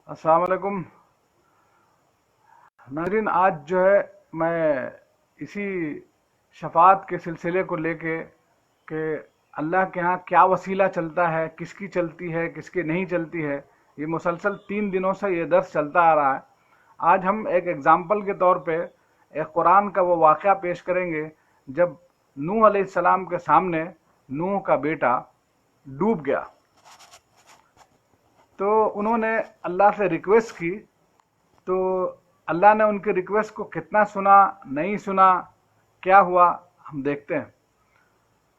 السلام علیکم ناظرین، آج جو ہے میں اسی شفاعت کے سلسلے کو لے کے کہ اللہ کے ہاں کیا وسیلہ چلتا ہے، کس کی چلتی ہے، کس کی نہیں چلتی ہے، یہ مسلسل 3 دنوں سے یہ درس چلتا آ رہا ہے۔ آج ہم ایک ایگزامپل کے طور پہ ایک قرآن کا وہ واقعہ پیش کریں گے جب نوح علیہ السلام کے سامنے نوح کا بیٹا ڈوب گیا، تو انہوں نے اللہ سے ریکویسٹ کی، تو اللہ نے ان کی ریکویسٹ کو کتنا سنا، نہیں سنا، کیا ہوا، ہم دیکھتے ہیں۔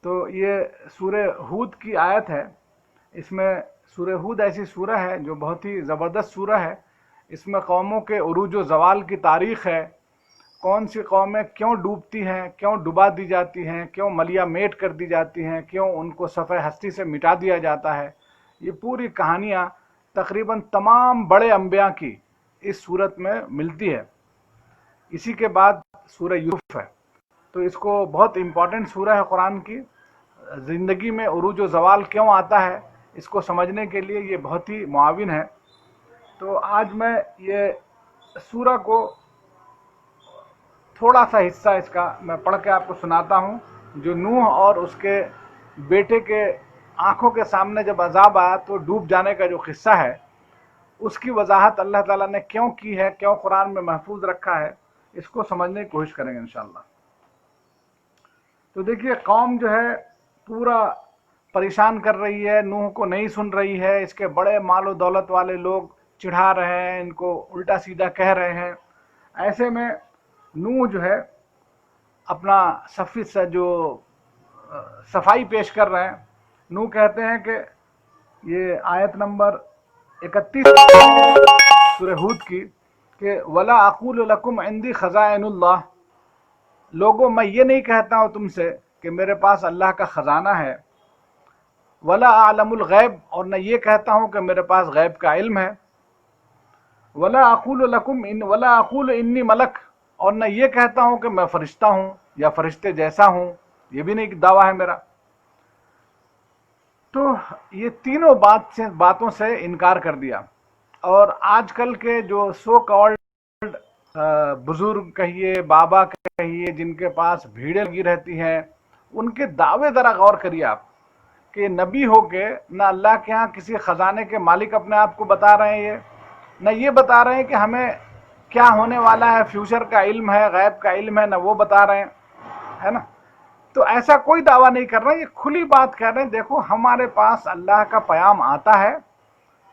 تو یہ سورہ ہود کی آیت ہے۔ اس میں سورہ ہود ایسی سورہ ہے جو بہت ہی زبردست سورہ ہے۔ اس میں قوموں کے عروج و زوال کی تاریخ ہے، کون سی قومیں کیوں ڈوبتی ہیں، کیوں ڈبا دی جاتی ہیں، کیوں ملیا میٹ کر دی جاتی ہیں، کیوں ان کو صفحہ ہستی سے مٹا دیا جاتا ہے۔ یہ پوری کہانیاں تقریباً تمام بڑے انبیاء کی اس صورت میں ملتی ہے۔ اسی کے بعد سورہ یوسف ہے، تو اس کو بہت امپورٹنٹ سورہ ہے قرآن کی۔ زندگی میں عروج و زوال کیوں آتا ہے اس کو سمجھنے کے لیے یہ بہت ہی معاون ہے۔ تو آج میں یہ سورہ کو تھوڑا سا حصہ اس کا میں پڑھ کے آپ کو سناتا ہوں، جو نوح اور اس کے بیٹے کے آنکھوں کے سامنے جب عذاب آیا تو ڈوب جانے کا جو قصہ ہے، اس کی وضاحت اللہ تعالیٰ نے کیوں کی ہے، کیوں قرآن میں محفوظ رکھا ہے، اس کو سمجھنے کی کوشش کریں گے انشاءاللہ۔ تو دیکھیے، قوم جو ہے پورا پریشان کر رہی ہے، نوح کو نہیں سن رہی ہے، اس کے بڑے مال و دولت والے لوگ چڑھا رہے ہیں، ان کو الٹا سیدھا کہہ رہے ہیں۔ ایسے میں نوح جو ہے اپنا جو صفائی پیش کر رہے ہیں۔ نوح کہتے ہیں کہ یہ آیت نمبر 31 سورہ ہود کی کہ وَلَا أَقُولُ لَكُمْ عِنْدِي خَزَائِنُ اللَّهِ، لوگوں میں یہ نہیں کہتا ہوں تم سے کہ میرے پاس اللہ کا خزانہ ہے، وَلَا أَعْلَمُ الْغَيْبَ، اور نہ یہ کہتا ہوں کہ میرے پاس غیب کا علم ہے، وَلَا أَقُولُ لَكُمْ وَلَا أَقُولُ إِنِّي مَلَكٌ، اور نہ یہ کہتا ہوں کہ میں فرشتہ ہوں یا فرشتے جیسا ہوں، یہ بھی نہیں دعویٰ ہے میرا۔ تو یہ تینوں باتوں سے انکار کر دیا۔ اور آج کل کے جو سو کالڈ بزرگ کہیے، بابا کہیے، جن کے پاس بھیڑیں لگی رہتی ہیں، ان کے دعوے ذرا غور کریے آپ، کہ نبی ہو کے نہ اللہ کے ہاں کسی خزانے کے مالک اپنے آپ کو بتا رہے ہیں، یہ نہ یہ بتا رہے ہیں کہ ہمیں کیا ہونے والا ہے، فیوچر کا علم ہے، غیب کا علم ہے، نہ وہ بتا رہے ہیں، ہے نا۔ تو ایسا کوئی دعویٰ نہیں کر رہا، یہ کھلی بات کہہ رہے ہیں، دیکھو ہمارے پاس اللہ کا پیام آتا ہے،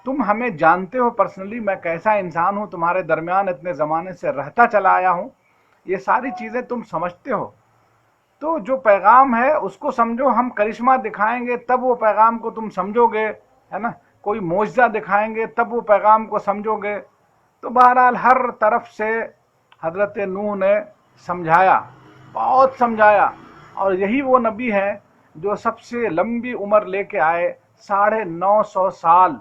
تم ہمیں جانتے ہو پرسنلی، میں کیسا انسان ہوں، تمہارے درمیان اتنے زمانے سے رہتا چلا آیا ہوں، یہ ساری چیزیں تم سمجھتے ہو، تو جو پیغام ہے اس کو سمجھو، ہم کرشمہ دکھائیں گے تب وہ پیغام کو تم سمجھو گے، ہے نا، کوئی معجزہ دکھائیں گے تب وہ پیغام کو سمجھو گے۔ تو بہرحال ہر طرف سے حضرت نوح نے سمجھایا، بہت سمجھایا، اور یہی وہ نبی ہے جو سب سے لمبی عمر لے کے آئے، 950 سال،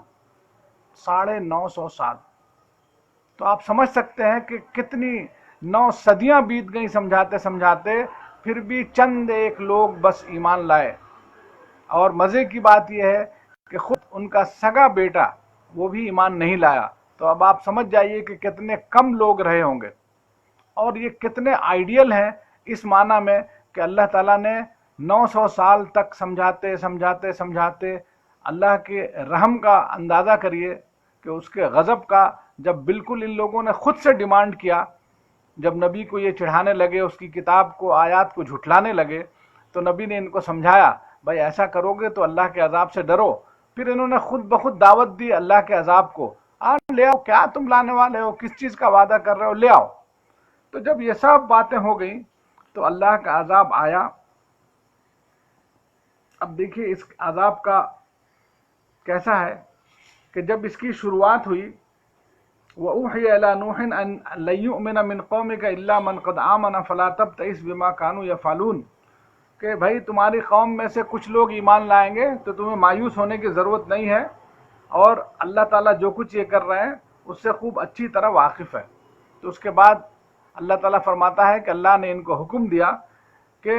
950 سال۔ تو آپ سمجھ سکتے ہیں کہ کتنی 9 صدیاں بیت گئیں سمجھاتے سمجھاتے، پھر بھی چند ایک لوگ بس ایمان لائے۔ اور مزے کی بات یہ ہے کہ خود ان کا سگا بیٹا وہ بھی ایمان نہیں لایا۔ تو اب آپ سمجھ جائیے کہ کتنے کم لوگ رہے ہوں گے، اور یہ کتنے آئیڈیل ہیں اس معنی میں کہ اللہ تعالیٰ نے 900 سال تک سمجھاتے سمجھاتے سمجھاتے، اللہ کے رحم کا اندازہ کریے کہ اس کے غضب کا، جب بالکل ان لوگوں نے خود سے ڈیمانڈ کیا، جب نبی کو یہ چڑھانے لگے، اس کی کتاب کو، آیات کو جھٹلانے لگے، تو نبی نے ان کو سمجھایا، بھائی ایسا کرو گے تو اللہ کے عذاب سے ڈرو۔ پھر انہوں نے خود بخود دعوت دی اللہ کے عذاب کو، لے آؤ، کیا تم لانے والے ہو، کس چیز کا وعدہ کر رہے ہو، لے آؤ۔ تو جب یہ سب باتیں ہو گئیں تو اللہ کا عذاب آیا۔ اب دیکھیے اس عذاب کا کیسا ہے کہ جب اس کی شروعات ہوئی، وَأُوحِيَ إِلَىٰ نُوحٍ أَن لَّن يُؤْمِنَ مِن قَوْمِكَ إِلَّا مَن قَدْ آمَنَ فَلَا تَبْتَئِسْ بِمَا كَانُوا يَفْعَلُونَ، کہ بھائی تمہاری قوم میں سے کچھ لوگ ایمان لائیں گے تو تمہیں مایوس ہونے کی ضرورت نہیں ہے، اور اللہ تعالیٰ جو کچھ یہ کر رہے ہیں اس سے خوب اچھی طرح واقف ہے۔ تو اس کے بعد اللہ تعالیٰ فرماتا ہے کہ اللہ نے ان کو حکم دیا کہ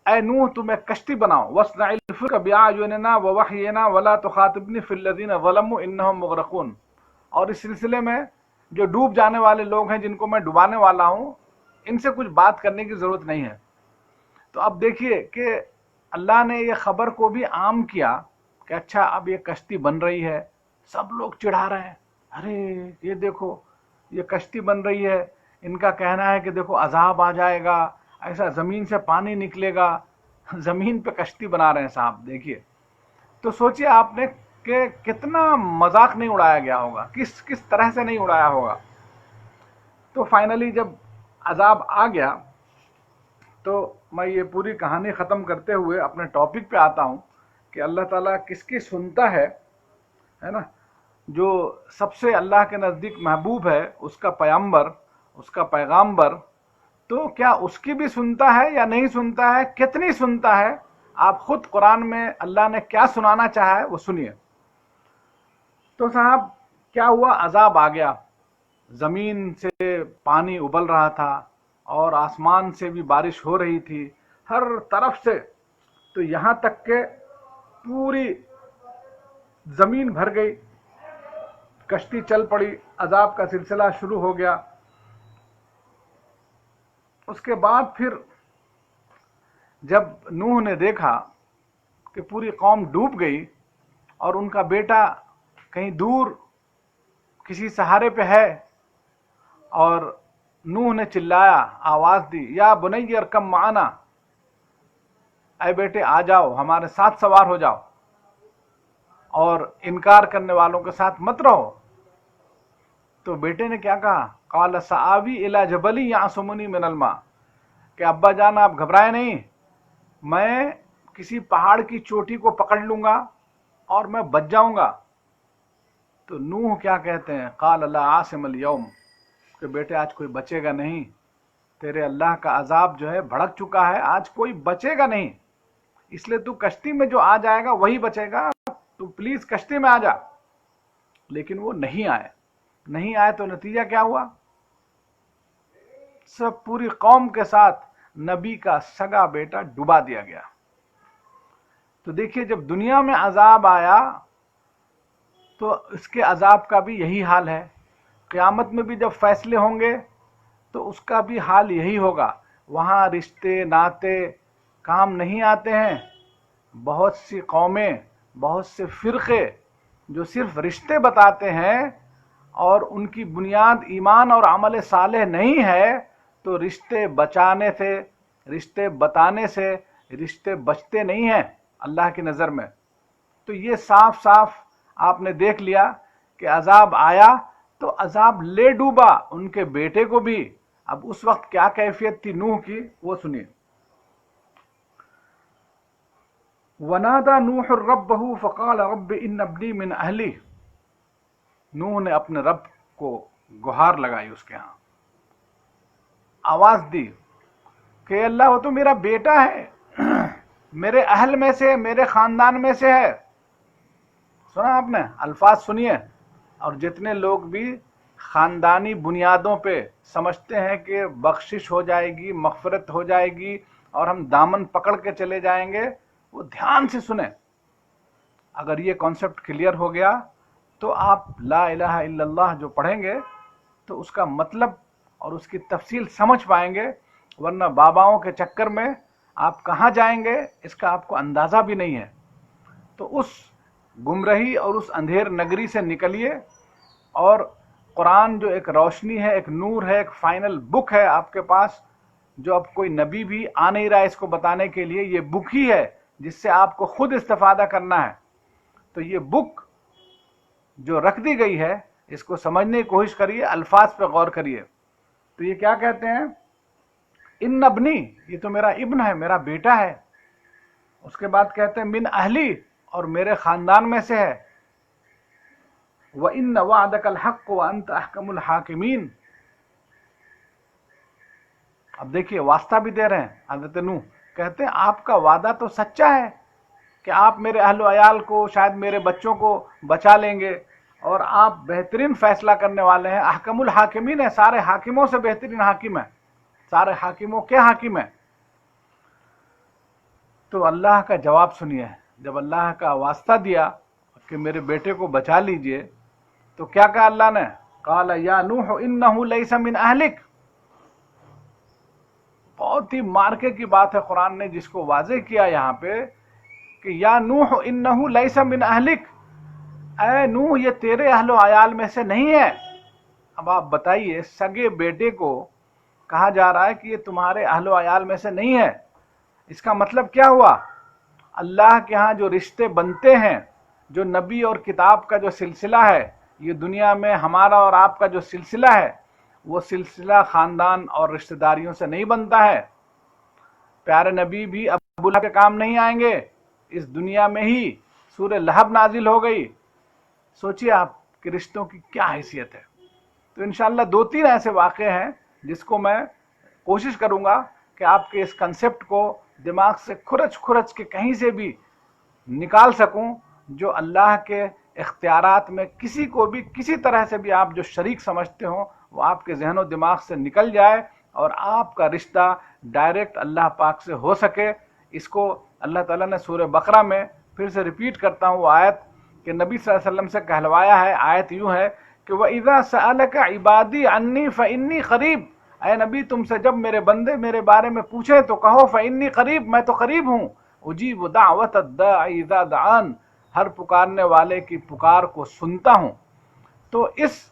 اے نوح تم ایک کشتی بناؤ، وَاصْنَعِ الْفُلْكَ بِأَعْيُنِنَا وَوَحْيِنَا وَلَا تُخَاطِبْنِي فِي الَّذِينَ ظَلَمُوا إِنَّهُمْ مُغْرَقُونَ، اور اس سلسلے میں جو ڈوب جانے والے لوگ ہیں جن کو میں ڈبانے والا ہوں ان سے کچھ بات کرنے کی ضرورت نہیں ہے۔ تو اب دیکھیے کہ اللہ نے یہ خبر کو بھی عام کیا کہ اچھا اب یہ کشتی بن رہی ہے، سب لوگ چڑھا رہے ہیں، ارے یہ دیکھو یہ کشتی بن رہی ہے، ان کا کہنا ہے کہ دیکھو عذاب آ جائے گا، ایسا زمین سے پانی نکلے گا، زمین پہ کشتی بنا رہے ہیں صاحب دیکھیے۔ تو سوچئے آپ نے کہ کتنا مذاق نہیں اڑایا گیا ہوگا، کس طرح سے نہیں اڑایا ہوگا۔ تو فائنلی جب عذاب آ گیا تو میں یہ پوری کہانی ختم کرتے ہوئے اپنے ٹاپک پہ آتا ہوں کہ اللہ تعالیٰ کس کی سنتا ہے نا؟ جو سب سے اللہ کے نزدیک محبوب ہے، اس کا پیغمبر، اس کا پیغامبر، تو کیا اس کی بھی سنتا ہے یا نہیں سنتا ہے، کتنی سنتا ہے؟ آپ خود قرآن میں اللہ نے کیا سنانا چاہا ہے وہ سنیے۔ تو صاحب کیا ہوا، عذاب آ گیا، زمین سے پانی ابل رہا تھا اور آسمان سے بھی بارش ہو رہی تھی ہر طرف سے، تو یہاں تک کہ پوری زمین بھر گئی، کشتی چل پڑی، عذاب کا سلسلہ شروع ہو گیا۔ اس کے بعد پھر جب نوح نے دیکھا کہ پوری قوم ڈوب گئی اور ان کا بیٹا کہیں دور کسی سہارے پہ ہے، اور نوح نے چلایا، آواز دی، یا بنی ارکب معنا، اے بیٹے آ جاؤ ہمارے ساتھ سوار ہو جاؤ، اور انکار کرنے والوں کے ساتھ مت رہو۔ تو بیٹے نے کیا کہا، قال سآوی الی جبل یعصمنی من الماء، کہ ابا جان آپ گھبرائے نہیں، میں کسی پہاڑ کی چوٹی کو پکڑ لوں گا اور میں بچ جاؤں گا۔ تو نوح کیا کہتے ہیں، قال لا عاصم اليوم، کہ بیٹے آج کوئی بچے گا نہیں، تیرے اللہ کا عذاب جو ہے بھڑک چکا ہے، آج کوئی بچے گا نہیں، اس لیے تو کشتی میں جو آ جائے گا وہی بچے گا، تو پلیز کشتی میں آ جا۔ لیکن وہ نہیں آئے تو نتیجہ کیا ہوا، سب پوری قوم کے ساتھ نبی کا سگا بیٹا ڈبا دیا گیا۔ تو دیکھیے جب دنیا میں عذاب آیا تو اس کے عذاب کا بھی یہی حال ہے، قیامت میں بھی جب فیصلے ہوں گے تو اس کا بھی حال یہی ہوگا۔ وہاں رشتے ناتے کام نہیں آتے ہیں، بہت سی قومیں، بہت سے فرقے جو صرف رشتے بتاتے ہیں اور ان کی بنیاد ایمان اور عمل صالح نہیں ہے، تو رشتے بچانے سے، رشتے بتانے سے رشتے بچتے نہیں ہیں اللہ کی نظر میں۔ تو یہ صاف صاف آپ نے دیکھ لیا کہ عذاب آیا تو عذاب لے ڈوبا ان کے بیٹے کو بھی۔ اب اس وقت کیا کیفیت تھی نوح کی وہ سنیے۔ وَنَادَى نُوحٌ رَبَّهُ فَقَالَ رَبِّ إِنَّ ابْنِي مِنْ أَهْلِي، نوح نے اپنے رب کو گہار لگائی، اس کے ہاں آواز دی کہ اللہ وہ تو میرا بیٹا ہے، میرے اہل میں سے، میرے خاندان میں سے ہے۔ سنا آپ نے الفاظ سنیے۔ اور جتنے لوگ بھی خاندانی بنیادوں پہ سمجھتے ہیں کہ بخشش ہو جائے گی، مغفرت ہو جائے گی اور ہم دامن پکڑ کے چلے جائیں گے، وہ دھیان سے سنیں۔ اگر یہ کانسیپٹ کلیئر ہو گیا تو آپ لا الہ الا اللہ جو پڑھیں گے تو اس کا مطلب اور اس کی تفصیل سمجھ پائیں گے، ورنہ باباؤں کے چکر میں آپ کہاں جائیں گے اس کا آپ کو اندازہ بھی نہیں ہے۔ تو اس گمراہی اور اس اندھیر نگری سے نکلیے، اور قرآن جو ایک روشنی ہے، ایک نور ہے، ایک فائنل بک ہے آپ کے پاس، جو اب کوئی نبی بھی آ نہیں رہا ہے اس کو بتانے کے لیے، یہ بک ہی ہے جس سے آپ کو خود استفادہ کرنا ہے۔ تو یہ بک جو رکھ دی گئی ہے اس کو سمجھنے کی کوشش کریے، الفاظ پہ غور کریے۔ تو یہ کیا کہتے ہیں، ان ابنی، یہ تو میرا ابن ہے، میرا بیٹا ہے۔ اس کے بعد کہتے ہیں من اہلی، اور میرے خاندان میں سے ہے۔ وَإِنَّ وَعْدَكَ الْحَقُّ وَأَنْتَ أَحْكَمُ الْحَاكِمِينَ۔ اب دیکھیے واسطہ بھی دے رہے ہیں حضرت نوح، کہتے ہیں آپ کا وعدہ تو سچا ہے کہ آپ میرے اہل و عیال کو، شاید میرے بچوں کو بچا لیں گے، اور آپ بہترین فیصلہ کرنے والے ہیں، احکم الحاکمین ہیں، سارے حاکموں سے بہترین حاکم ہیں، سارے حاکموں کے حاکم ہیں۔ تو اللہ کا جواب سنیے، جب اللہ کا واسطہ دیا کہ میرے بیٹے کو بچا لیجئے، تو کیا کہا اللہ نے؟ قال یا نوح انہ لیس من اہلک. بہت ہی مارکے کی بات ہے، قرآن نے جس کو واضح کیا یہاں پہ کہ یا نوح انہ لیس من اہلک، اے نوح یہ تیرے اہل و عیال میں سے نہیں ہے. اب آپ بتائیے، سگے بیٹے کو کہا جا رہا ہے کہ یہ تمہارے اہل و عیال میں سے نہیں ہے، اس کا مطلب کیا ہوا؟ اللہ کے ہاں جو رشتے بنتے ہیں، جو نبی اور کتاب کا جو سلسلہ ہے، یہ دنیا میں ہمارا اور آپ کا جو سلسلہ ہے، وہ سلسلہ خاندان اور رشتہ داریوں سے نہیں بنتا ہے. پیارے نبی بھی ابو لہب کے کام نہیں آئیں گے. اس دنیا میں ہی سورہ لہب نازل ہو گئی. سوچیے آپ کہ رشتوں کی کیا حیثیت ہے. تو انشاءاللہ 2-3 ایسے واقعے ہیں جس کو میں کوشش کروں گا کہ آپ کے اس کنسپٹ کو دماغ سے کھرچ کے کہیں سے بھی نکال سکوں، جو اللہ کے اختیارات میں کسی کو بھی کسی طرح سے بھی آپ جو شریک سمجھتے ہوں وہ آپ کے ذہن و دماغ سے نکل جائے اور آپ کا رشتہ ڈائریکٹ اللہ پاک سے ہو سکے. اس کو اللہ تعالیٰ نے سورہ بقرہ میں پھر سے ریپیٹ کرتا ہوں وہ آیت کہ نبی صلی اللہ علیہ وسلم سے کہلوایا ہے. آیت یوں ہے کہ وَإِذَا سَأَلَكَ عِبَادِي عَنِّي فَإِنِّي قَرِيب. اے نبی تم سے جب میرے بندے میرے بارے میں پوچھیں تو کہو فَإِنِّي قَرِيب، میں تو قریب ہوں. اجیب دعوت الداعی اذا دعان، ہر پکارنے والے کی پکار کو سنتا ہوں. تو اس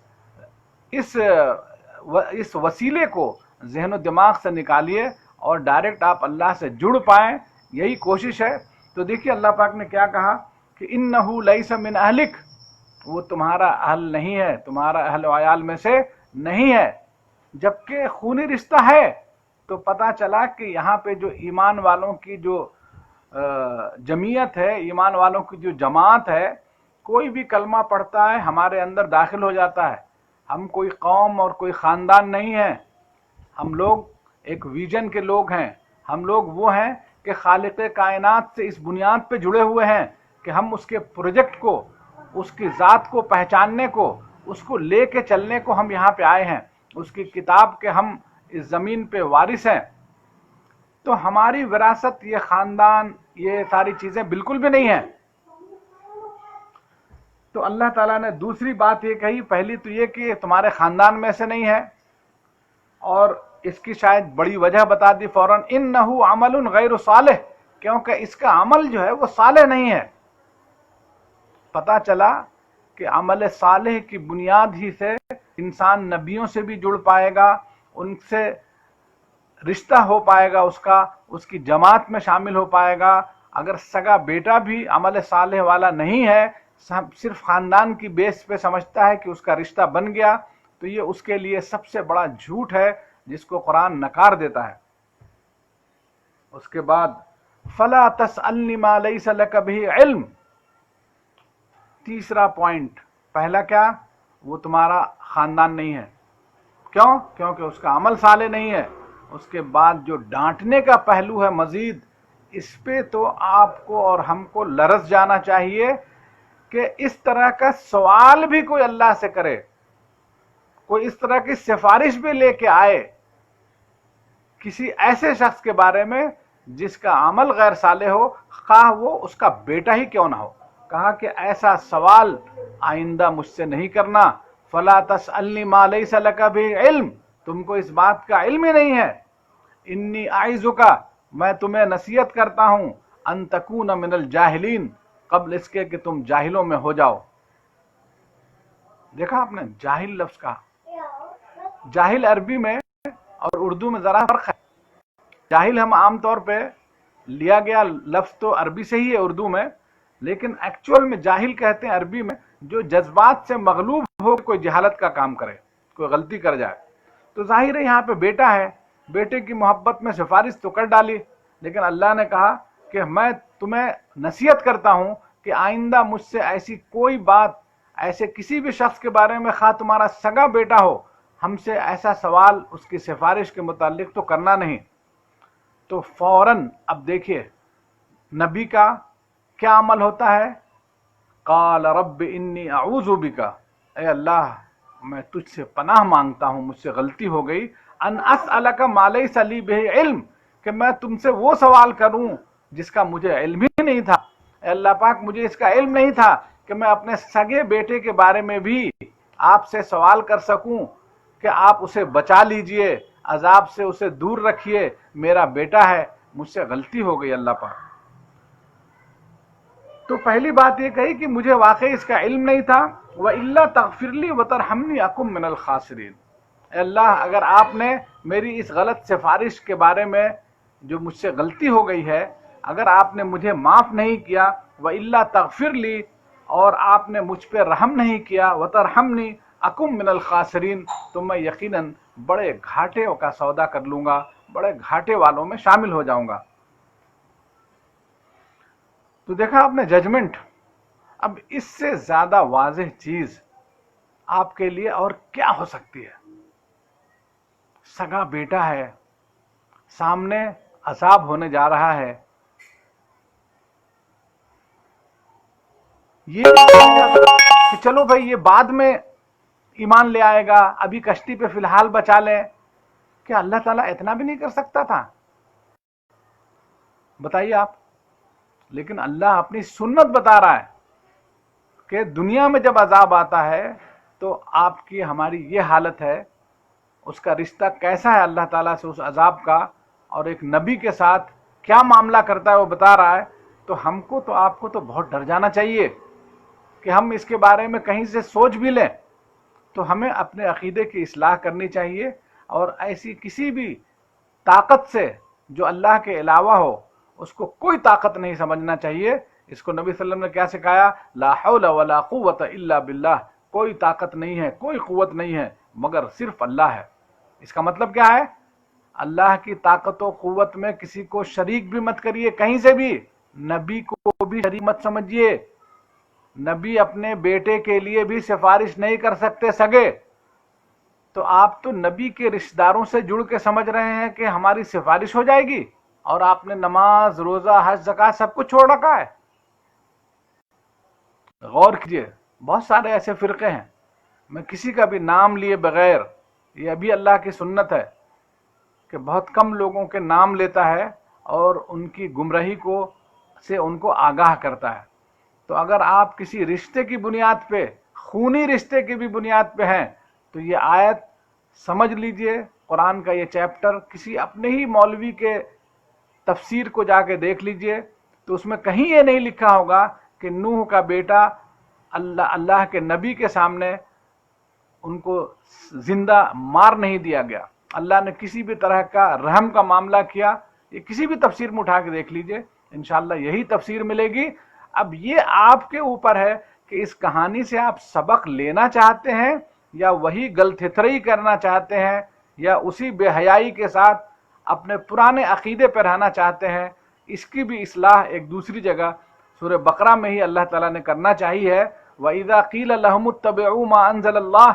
وسیلے کو ذہن و دماغ سے نکالیے اور ڈائریکٹ آپ اللہ سے جڑ پائیں، یہی کوشش ہے. تو دیکھیے اللہ پاک نے کیا کہا کہ انہو لیس من اہلک، وہ تمہارا اہل نہیں ہے، تمہارا اہل و عیال میں سے نہیں ہے. جبکہ خونی رشتہ ہے. تو پتہ چلا کہ یہاں پہ جو ایمان والوں کی جو جمعیت ہے، ایمان والوں کی جو جماعت ہے، کوئی بھی کلمہ پڑھتا ہے ہمارے اندر داخل ہو جاتا ہے. ہم کوئی قوم اور کوئی خاندان نہیں ہیں، ہم لوگ ایک ویژن کے لوگ ہیں. ہم لوگ وہ ہیں کہ خالق کائنات سے اس بنیاد پہ جڑے ہوئے ہیں کہ ہم اس کے پروجیکٹ کو، اس کی ذات کو پہچاننے کو، اس کو لے کے چلنے کو ہم یہاں پہ آئے ہیں. اس کی کتاب کے ہم اس زمین پہ وارث ہیں. تو ہماری وراثت یہ خاندان یہ ساری چیزیں بالکل بھی نہیں ہیں. تو اللہ تعالیٰ نے دوسری بات یہ کہی، پہلی تو یہ کہ تمہارے خاندان میں سے نہیں ہے، اور اس کی شاید بڑی وجہ بتا دی فوراً، انہو عمل غیر صالح، کیونکہ اس کا عمل جو ہے وہ صالح نہیں ہے. پتہ چلا کہ عمل صالح کی بنیاد ہی سے انسان نبیوں سے بھی جڑ پائے گا، ان سے رشتہ ہو پائے گا، اس کی جماعت میں شامل ہو پائے گا. اگر سگا بیٹا بھی عمل صالح والا نہیں ہے، صرف خاندان کی بیس پہ سمجھتا ہے کہ اس کا رشتہ بن گیا، تو یہ اس کے لیے سب سے بڑا جھوٹ ہے جس کو قرآن نکار دیتا ہے. اس کے بعد فَلَا تَسْأَلْنِ مَا لَيْسَ لَكَ بِهِ عِلْم. تیسرا پوائنٹ، پہلا کیا؟ وہ تمہارا خاندان نہیں ہے. کیوں؟ کیونکہ اس کا عمل صالح نہیں ہے. اس کے بعد جو ڈانٹنے کا پہلو ہے مزید، اس پہ تو آپ کو اور ہم کو لرز جانا چاہیے کہ اس طرح کا سوال بھی کوئی اللہ سے کرے، کوئی اس طرح کی سفارش بھی لے کے آئے کسی ایسے شخص کے بارے میں جس کا عمل غیر صالح ہو، خواہ وہ اس کا بیٹا ہی کیوں نہ ہو. کہا کہ ایسا سوال آئندہ مجھ سے نہیں کرنا. فَلَا تَسْأَلْنِ مَا لَيْسَ لَكَ بِهِ عِلْم، تم کو اس بات کا علم ہی نہیں ہے. انی اعظک، میں تمہیں نصیحت کرتا ہوں، ان تکون من الجاہلین، قبل اس کے کہ تم جاہلوں میں ہو جاؤ. دیکھا آپ نے جاہل لفظ کہا. جاہل عربی میں اور اردو میں ذرا فرق ہے. جاہل ہم عام طور پہ لیا گیا لفظ تو عربی سے ہی ہے اردو میں، لیکن ایکچول میں جاہل کہتے ہیں عربی میں جو جذبات سے مغلوب ہو کوئی جہالت کا کام کرے، کوئی غلطی کر جائے. تو ظاہر ہے یہاں پہ بیٹا ہے، بیٹے کی محبت میں سفارش تو کر ڈالی، لیکن اللہ نے کہا کہ میں تمہیں نصیحت کرتا ہوں کہ آئندہ مجھ سے ایسی کوئی بات، ایسے کسی بھی شخص کے بارے میں، خواہ تمہارا سگا بیٹا ہو، ہم سے ایسا سوال اس کی سفارش کے متعلق تو کرنا نہیں. تو فوراً اب دیکھیے نبی کا کیا عمل ہوتا ہے. قال رب انی اعوذ بک، اے اللہ میں تجھ سے پناہ مانگتا ہوں، مجھ سے غلطی ہو گئی، ان اسألک ما لیس لی بہ علم، کہ میں تم سے وہ سوال کروں جس کا مجھے علم ہی نہیں تھا. اے اللہ پاک مجھے اس کا علم نہیں تھا کہ میں اپنے سگے بیٹے کے بارے میں بھی آپ سے سوال کر سکوں کہ آپ اسے بچا لیجئے، عذاب سے اسے دور رکھیے، میرا بیٹا ہے، مجھ سے غلطی ہو گئی اللہ پاک۔ تو پہلی بات یہ کہی کہ مجھے واقعی اس کا علم نہیں تھا، وَإِلَّا تَغْفِرْ لِي وَتَرْحَمْنِي أَكُن مِّنَ الْخَاسِرِينَ۔ اے اللہ، اگر آپ نے میری اس غلط سفارش کے بارے میں جو مجھ سے غلطی ہو گئی ہے، اگر آپ نے مجھے معاف نہیں کیا، وَإِلَّا تَغْفِرْ لِي، اور آپ نے مجھ پہ رحم نہیں کیا، وَتَرْحَمْنِي أَكُن مِّنَ الْخَاسِرِينَ، تو میں یقیناً بڑے گھاٹے کا سودا کر لوں گا، بڑے گھاٹے والوں میں شامل ہو جاؤں گا۔ تو دیکھا آپ نے ججمنٹ۔ اب اس سے زیادہ واضح چیز آپ کے لیے اور کیا ہو سکتی ہے؟ سگا بیٹا ہے، سامنے عذاب ہونے جا رہا ہے، یہ کہ چلو بھائی یہ بعد میں ایمان لے آئے گا، ابھی کشتی پہ فی الحال بچا لیں، کیا اللہ تعالیٰ اتنا بھی نہیں کر سکتا تھا؟ بتائیے آپ۔ لیکن اللہ اپنی سنت بتا رہا ہے کہ دنیا میں جب عذاب آتا ہے تو آپ کی ہماری یہ حالت ہے، اس کا رشتہ کیسا ہے اللہ تعالیٰ سے اس عذاب کا، اور ایک نبی کے ساتھ کیا معاملہ کرتا ہے وہ بتا رہا ہے۔ تو ہم کو تو آپ کو تو بہت ڈر جانا چاہیے کہ ہم اس کے بارے میں کہیں سے سوچ بھی لیں تو ہمیں اپنے عقیدے کی اصلاح کرنی چاہیے، اور ایسی کسی بھی طاقت سے جو اللہ کے علاوہ ہو اس کو کوئی طاقت نہیں سمجھنا چاہیے۔ اس کو نبی صلی اللہ علیہ وسلم نے کیا سکھایا؟ لا حول ولا قوت الا باللہ، کوئی طاقت نہیں ہے، کوئی قوت نہیں ہے مگر صرف اللہ ہے۔ اس کا مطلب کیا ہے؟ اللہ کی طاقت و قوت میں کسی کو شریک بھی مت کریے کہیں سے بھی، نبی کو بھی شریک مت سمجھیے۔ نبی اپنے بیٹے کے لیے بھی سفارش نہیں کر سکتے سگے، تو آپ تو نبی کے رشتہ داروں سے جڑ کے سمجھ رہے ہیں کہ ہماری سفارش ہو جائے گی، اور آپ نے نماز، روزہ، حج، زکوٰۃ سب کچھ چھوڑ رکھا ہے۔ غور کیجئے، بہت سارے ایسے فرقے ہیں، میں کسی کا بھی نام لیے بغیر، یہ ابھی اللہ کی سنت ہے کہ بہت کم لوگوں کے نام لیتا ہے اور ان کی گمراہی سے ان کو آگاہ کرتا ہے۔ تو اگر آپ کسی رشتے کی بنیاد پہ، خونی رشتے کی بھی بنیاد پہ ہیں، تو یہ آیت سمجھ لیجئے، قرآن کا یہ چیپٹر کسی اپنے ہی مولوی کے تفسیر کو جا کے دیکھ لیجئے، تو اس میں کہیں یہ نہیں لکھا ہوگا کہ نوح کا بیٹا اللہ کے نبی کے سامنے ان کو زندہ مار نہیں دیا گیا، اللہ نے کسی بھی طرح کا رحم کا معاملہ کیا، یہ کسی بھی تفسیر میں اٹھا کے دیکھ لیجئے، انشاءاللہ یہی تفسیر ملے گی۔ اب یہ آپ کے اوپر ہے کہ اس کہانی سے آپ سبق لینا چاہتے ہیں، یا وہی گلتھترئی کرنا چاہتے ہیں، یا اسی بے حیائی کے ساتھ اپنے پرانے عقیدے پر رہنا چاہتے ہیں۔ اس کی بھی اصلاح ایک دوسری جگہ سورہ بقرہ میں ہی اللہ تعالیٰ نے کرنا چاہیے ہے۔ وَإِذَا قِيلَ لَهُمُ اتَّبِعُوا مَا أَنزَلَ اللَّهُ،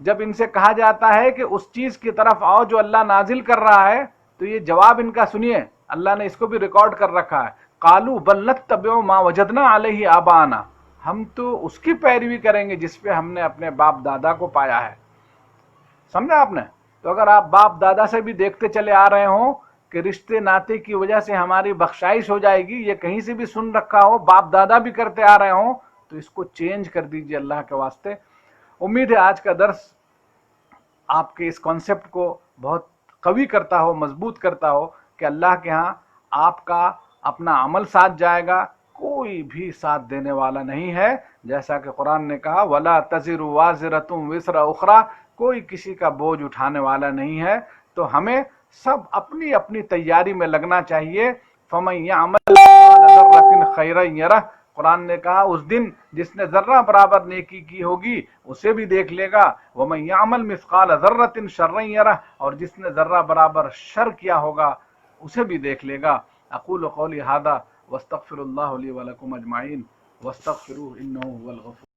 جب ان سے کہا جاتا ہے کہ اس چیز کی طرف آؤ جو اللہ نازل کر رہا ہے، تو یہ جواب ان کا سنیے، اللہ نے اس کو بھی ریکارڈ کر رکھا ہے۔ قَالُوا بَلْ نَتَّبِعُ مَا وَجَدْنَا عَلَيْهِ آبَاءَنَا، ہم تو اس کی پیروی کریں گے جس پہ ہم نے اپنے باپ دادا کو پایا ہے۔ سمجھا آپ نے؟ تو اگر آپ باپ دادا سے بھی دیکھتے چلے آ رہے ہوں کہ رشتے ناتے کی وجہ سے ہماری بخشائش ہو جائے گی، یہ کہیں سے بھی سن رکھا ہو، باپ دادا بھی کرتے آ رہے ہوں، تو اس کو چینج کر دیجئے اللہ کے واسطے۔ امید ہے آج کا درس آپ کے اس کانسیپٹ کو بہت قوی کرتا ہو، مضبوط کرتا ہو کہ اللہ کے ہاں آپ کا اپنا عمل ساتھ جائے گا، کوئی بھی ساتھ دینے والا نہیں ہے، جیسا کہ قرآن نے کہا وَلَا تَزِرُ وَازِرَةٌ وِزْرَ أُخْرَىٰ، کوئی کسی کا بوجھ اٹھانے والا نہیں ہے۔ تو ہمیں سب اپنی اپنی تیاری میں لگنا چاہیے۔ فَمَن يَعْمَلْ مِثْقَالَ ذَرَّةٍ خَيْرًا يَرَهُ، قرآن نے کہا اس دن جس نے ذرہ برابر نیکی کی ہوگی اسے بھی دیکھ لے گا، وَمَن يَعْمَلْ مِثْقَالَ ذَرَّةٍ شَرًّا يَرَهُ، اور جس نے ذرہ برابر شر کیا ہوگا اسے بھی دیکھ لے گا۔ اقول قولی ھذا واستغفر اللہ لی ولکم اجمعین واستغفروہ انہ هو الغفور